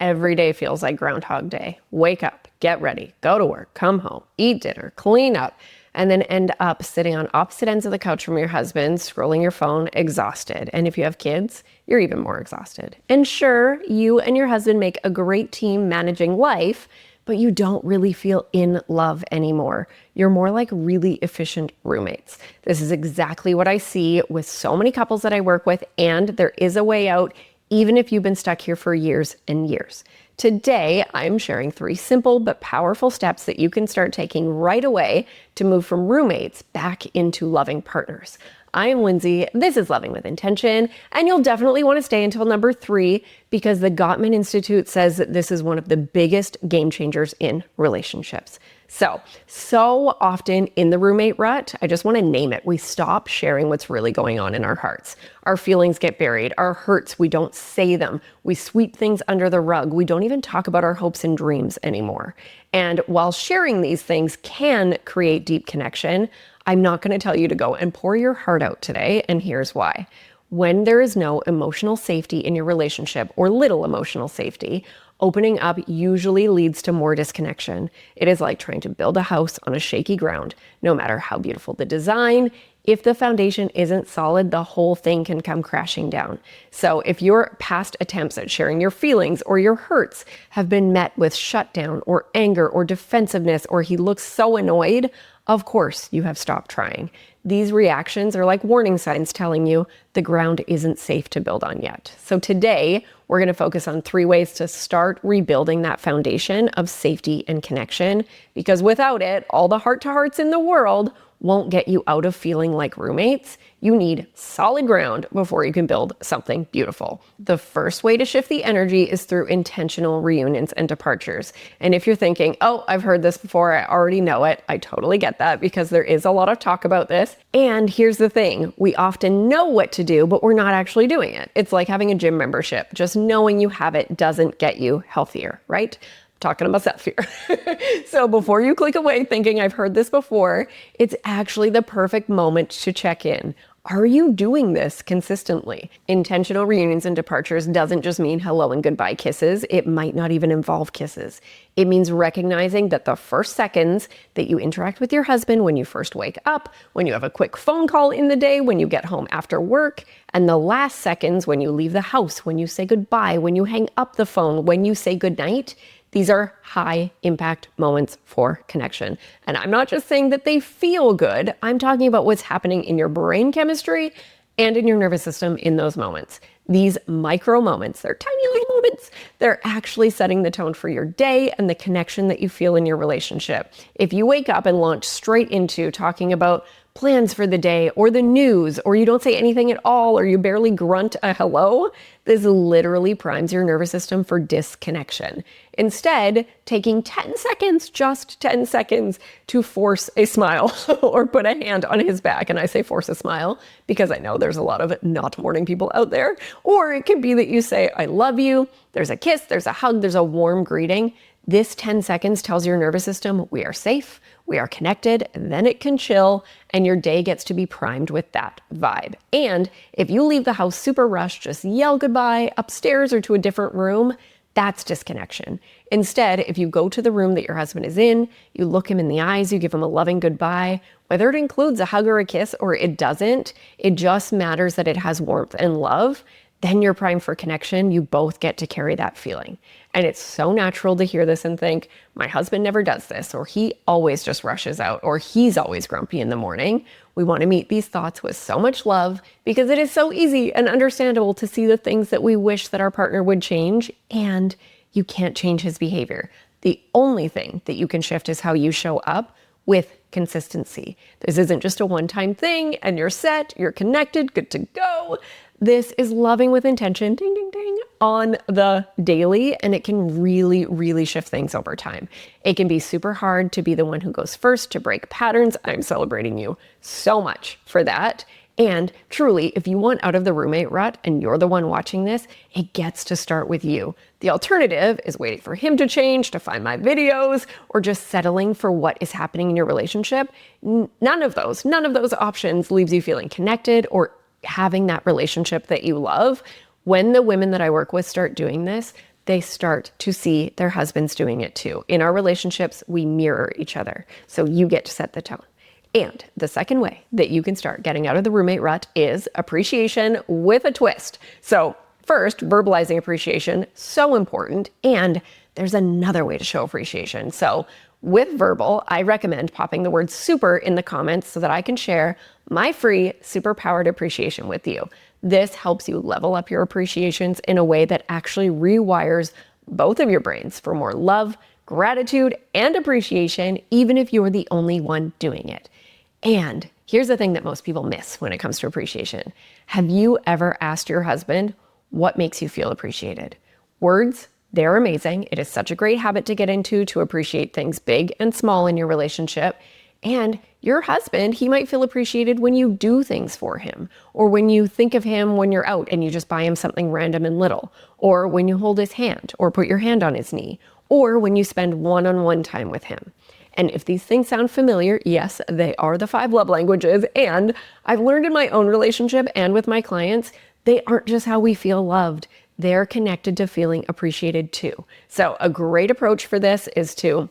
every day feels like Groundhog Day. Wake up, get ready, go to work, come home, eat dinner, clean up, and then end up sitting on opposite ends of the couch from your husband, scrolling your phone, exhausted. And if you have kids, you're even more exhausted. And sure, you and your husband make a great team managing life, but you don't really feel in love anymore. You're more like really efficient roommates. This is exactly what I see with so many couples that I work with, and there is a way out, even if you've been stuck here for years and years. Today, I'm sharing 3 simple but powerful steps that you can start taking right away to move from roommates back into loving partners. I'm Lindsay, this is Loving with Intention, and you'll definitely want to stay until number 3 because the Gottman Institute says that this is one of the biggest game changers in relationships. So often in the roommate rut, I just want to name it, we stop sharing what's really going on in our hearts. Our feelings get buried, our hurts, we don't say them. We sweep things under the rug. We don't even talk about our hopes and dreams anymore. And while sharing these things can create deep connection, I'm not going to tell you to go and pour your heart out today, and here's why. When there is no emotional safety in your relationship, or little emotional safety, opening up usually leads to more disconnection. It is like trying to build a house on a shaky ground. No matter how beautiful the design, if the foundation isn't solid, the whole thing can come crashing down. So if your past attempts at sharing your feelings or your hurts have been met with shutdown or anger or defensiveness, or he looks so annoyed, of course you have stopped trying. These reactions are like warning signs telling you the ground isn't safe to build on yet. So today, we're going to focus on 3 ways to start rebuilding that foundation of safety and connection, because without it, all the heart-to-hearts in the world won't get you out of feeling like roommates. You need solid ground before you can build something beautiful. The first way to shift the energy is through intentional reunions and departures. And if you're thinking, oh, I've heard this before, I already know it, I totally get that because there is a lot of talk about this. And here's the thing, we often know what to do, but we're not actually doing it. It's like having a gym membership. Just knowing you have it doesn't get you healthier, right? Talking to myself here. So before you click away thinking I've heard this before, it's actually the perfect moment to check in. Are you doing this consistently? Intentional reunions and departures doesn't just mean hello and goodbye kisses. It might not even involve kisses. It means recognizing that the first seconds that you interact with your husband, when you first wake up, when you have a quick phone call in the day, when you get home after work, and the last seconds when you leave the house, when you say goodbye, when you hang up the phone, when you say goodnight, these are high impact moments for connection. And I'm not just saying that they feel good. I'm talking about what's happening in your brain chemistry and in your nervous system in those moments. These micro moments, they're tiny little moments. They're actually setting the tone for your day and the connection that you feel in your relationship. If you wake up and launch straight into talking about plans for the day or the news, or you don't say anything at all, or you barely grunt a hello, this literally primes your nervous system for disconnection. Instead, taking 10 seconds, just 10 seconds, to force a smile or put a hand on his back. And I say force a smile because I know there's a lot of not morning people out there. Or it could be that you say, I love you. There's a kiss, there's a hug, there's a warm greeting. This 10 seconds tells your nervous system we are safe, we are connected, and then it can chill, and your day gets to be primed with that vibe. And if you leave the house super rushed, just yell goodbye upstairs or to a different room, that's disconnection. Instead, if you go to the room that your husband is in, you look him in the eyes, you give him a loving goodbye, whether it includes a hug or a kiss or it doesn't, it just matters that it has warmth and love. Then you're primed for connection. You both get to carry that feeling. And it's so natural to hear this and think, my husband never does this, or he always just rushes out, or he's always grumpy in the morning. We want to meet these thoughts with so much love because it is so easy and understandable to see the things that we wish that our partner would change, and you can't change his behavior. The only thing that you can shift is how you show up with consistency. This isn't just a one-time thing and you're set, you're connected, good to go. This is loving with intention, ding, ding, ding, on the daily, and it can really, really shift things over time. It can be super hard to be the one who goes first to break patterns. I'm celebrating you so much for that. And truly, if you want out of the roommate rut and you're the one watching this, it gets to start with you. The alternative is waiting for him to change, to find my videos, or just settling for what is happening in your relationship. None of those options leaves you feeling connected or having that relationship that you love. When the women that I work with start doing this, they start to see their husbands doing it too. In our relationships, we mirror each other. So you get to set the tone. And the second way that you can start getting out of the roommate rut is appreciation with a twist. So first, verbalizing appreciation, so important. And there's another way to show appreciation. So with verbal, I recommend popping the word super in the comments so that I can share my free superpowered appreciation with you. This helps you level up your appreciations in a way that actually rewires both of your brains for more love, gratitude, and appreciation, even if you're the only one doing it. And here's the thing that most people miss when it comes to appreciation. Have you ever asked your husband what makes you feel appreciated? Words, they're amazing. It is such a great habit to get into to appreciate things big and small in your relationship. And your husband, he might feel appreciated when you do things for him, or when you think of him when you're out and you just buy him something random and little, or when you hold his hand or put your hand on his knee, or when you spend one-on-one time with him. And if these things sound familiar, yes, they are the 5 love languages. And I've learned in my own relationship and with my clients, they aren't just how we feel loved. They're connected to feeling appreciated too. So a great approach for this is to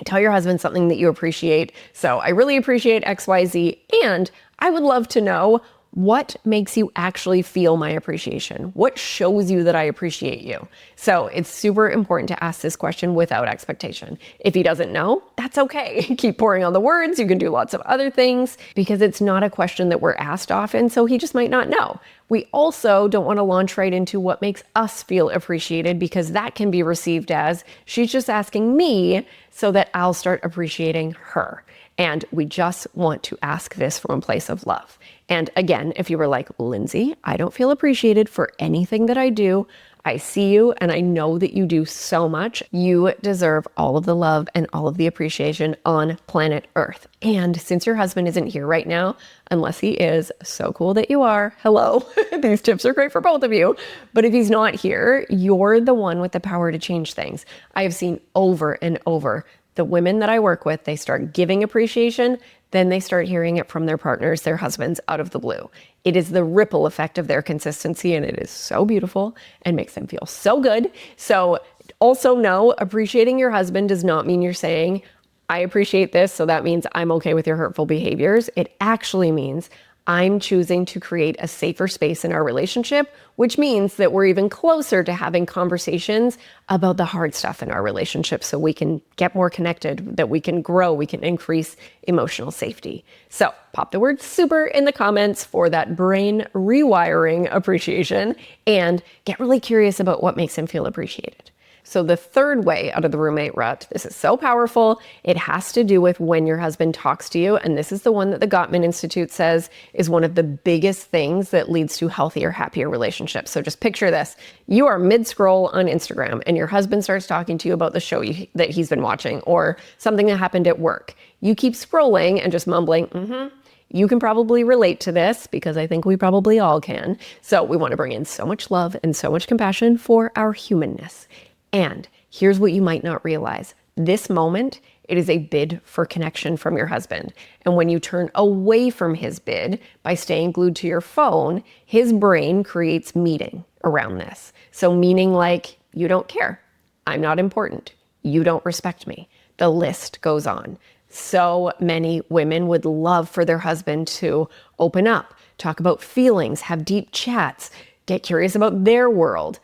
tell your husband something that you appreciate. So I really appreciate XYZ, and I would love to know what makes you actually feel my appreciation? What shows you that I appreciate you? So it's super important to ask this question without expectation. If he doesn't know, that's okay. Keep pouring on the words. You can do lots of other things because it's not a question that we're asked often, so he just might not know. We also don't want to launch right into what makes us feel appreciated, because that can be received as she's just asking me so that I'll start appreciating her. And we just want to ask this from a place of love. And again, if you were like, Lindsay, I don't feel appreciated for anything that I do. I see you and I know that you do so much. You deserve all of the love and all of the appreciation on planet Earth. And since your husband isn't here right now, unless he is, so cool that you are, hello, these tips are great for both of you. But if he's not here, you're the one with the power to change things. I have seen over and over the women that I work with, they start giving appreciation, then they start hearing it from their partners, their husbands, out of the blue. It is the ripple effect of their consistency, and it is so beautiful and makes them feel so good. So also know, appreciating your husband does not mean you're saying, I appreciate this, so that means I'm okay with your hurtful behaviors. It actually means I'm choosing to create a safer space in our relationship, which means that we're even closer to having conversations about the hard stuff in our relationship so we can get more connected, that we can grow, we can increase emotional safety. So pop the word super in the comments for that brain rewiring appreciation, and get really curious about what makes him feel appreciated. So the third way out of the roommate rut, this is so powerful. It has to do with when your husband talks to you. And this is the one that the Gottman Institute says is one of the biggest things that leads to healthier, happier relationships. So just picture this. You are mid-scroll on Instagram and your husband starts talking to you about the show that he's been watching or something that happened at work. You keep scrolling and just mumbling, You can probably relate to this because I think we probably all can. So we want to bring in so much love and so much compassion for our humanness. And here's what you might not realize. This moment, it is a bid for connection from your husband. And when you turn away from his bid by staying glued to your phone, his brain creates meaning around this. So meaning like, you don't care. I'm not important. You don't respect me. The list goes on. So many women would love for their husband to open up, talk about feelings, have deep chats, get curious about their world.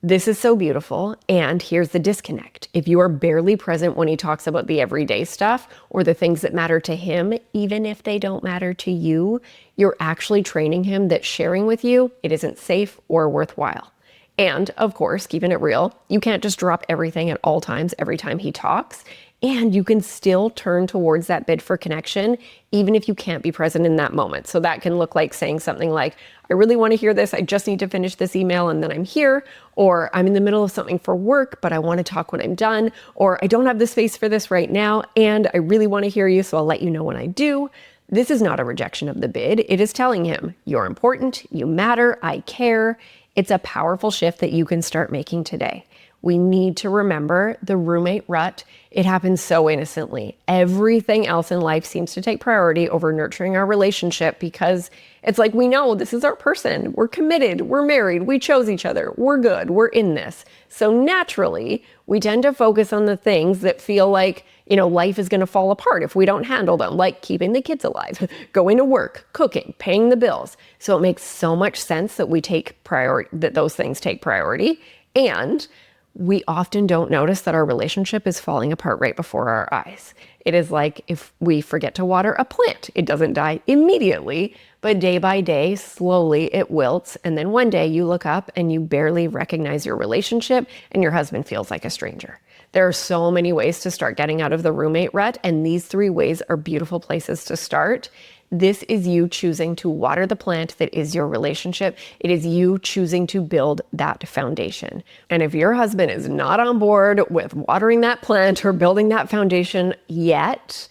This is so beautiful. And here's the disconnect. If you are barely present when he talks about the everyday stuff or the things that matter to him, even if they don't matter to you, you're actually training him that sharing with you, it isn't safe or worthwhile. And of course, keeping it real, you can't just drop everything at all times every time he talks. And you can still turn towards that bid for connection, even if you can't be present in that moment. So that can look like saying something like, I really want to hear this. I just need to finish this email and then I'm here. Or I'm in the middle of something for work, but I want to talk when I'm done. Or I don't have the space for this right now, and I really want to hear you, so I'll let you know when I do. This is not a rejection of the bid. It is telling him, you're important, you matter, I care. It's a powerful shift that you can start making today. we need to remember the roommate rut. It happens so innocently. Everything else in life seems to take priority over nurturing our relationship because it's like, we know this is our person. We're committed. We're married. We chose each other. We're good. We're in this. So naturally, we tend to focus on the things that feel like, life is going to fall apart if we don't handle them, like keeping the kids alive, going to work, cooking, paying the bills. So it makes so much sense that that those things take priority. And we often don't notice that our relationship is falling apart right before our eyes. It is like if we forget to water a plant, it doesn't die immediately, but day by day, slowly it wilts. And then one day you look up and you barely recognize your relationship and your husband feels like a stranger. There are so many ways to start getting out of the roommate rut, and these 3 ways are beautiful places to start. This is you choosing to water the plant that is your relationship. It is you choosing to build that foundation. And if your husband is not on board with watering that plant or building that foundation yet,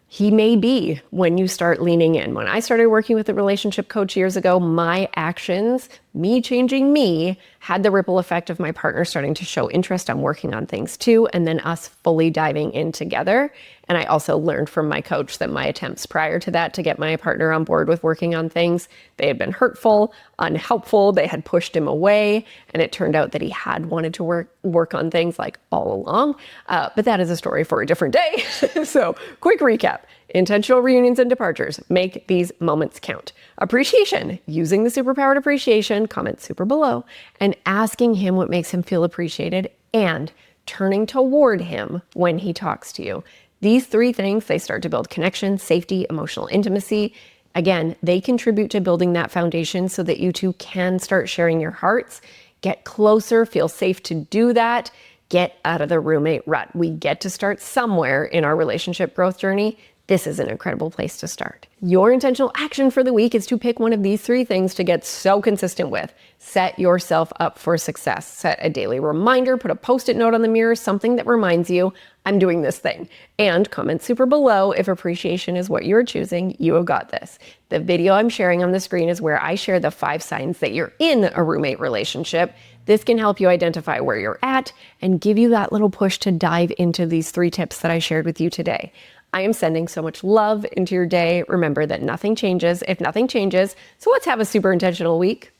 he may be when you start leaning in. When I started working with a relationship coach years ago, my actions, me changing me, had the ripple effect of my partner starting to show interest on working on things too, and then us fully diving in together. And I also learned from my coach that my attempts prior to that to get my partner on board with working on things, they had been hurtful, unhelpful, they had pushed him away, and it turned out that he had wanted to work on things like all along. But that is a story for a different day. So quick recap. Intentional reunions and departures. Make these moments count. Appreciation. Using the superpowered appreciation, comment super below, and asking him what makes him feel appreciated, and turning toward him when he talks to you. These 3 things, they start to build connection, safety, emotional intimacy. Again, they contribute to building that foundation so that you two can start sharing your hearts, get closer, feel safe to do that, get out of the roommate rut. We get to start somewhere in our relationship growth journey. This is an incredible place to start. Your intentional action for the week is to pick one of these 3 things to get so consistent with. Set yourself up for success. Set a daily reminder, put a Post-it note on the mirror, something that reminds you, I'm doing this thing. And comment super below if appreciation is what you're choosing. You have got this. The video I'm sharing on the screen is where I share the 5 signs that you're in a roommate relationship. This can help you identify where you're at and give you that little push to dive into these 3 tips that I shared with you today. I am sending so much love into your day. Remember that nothing changes if nothing changes. So let's have a super intentional week.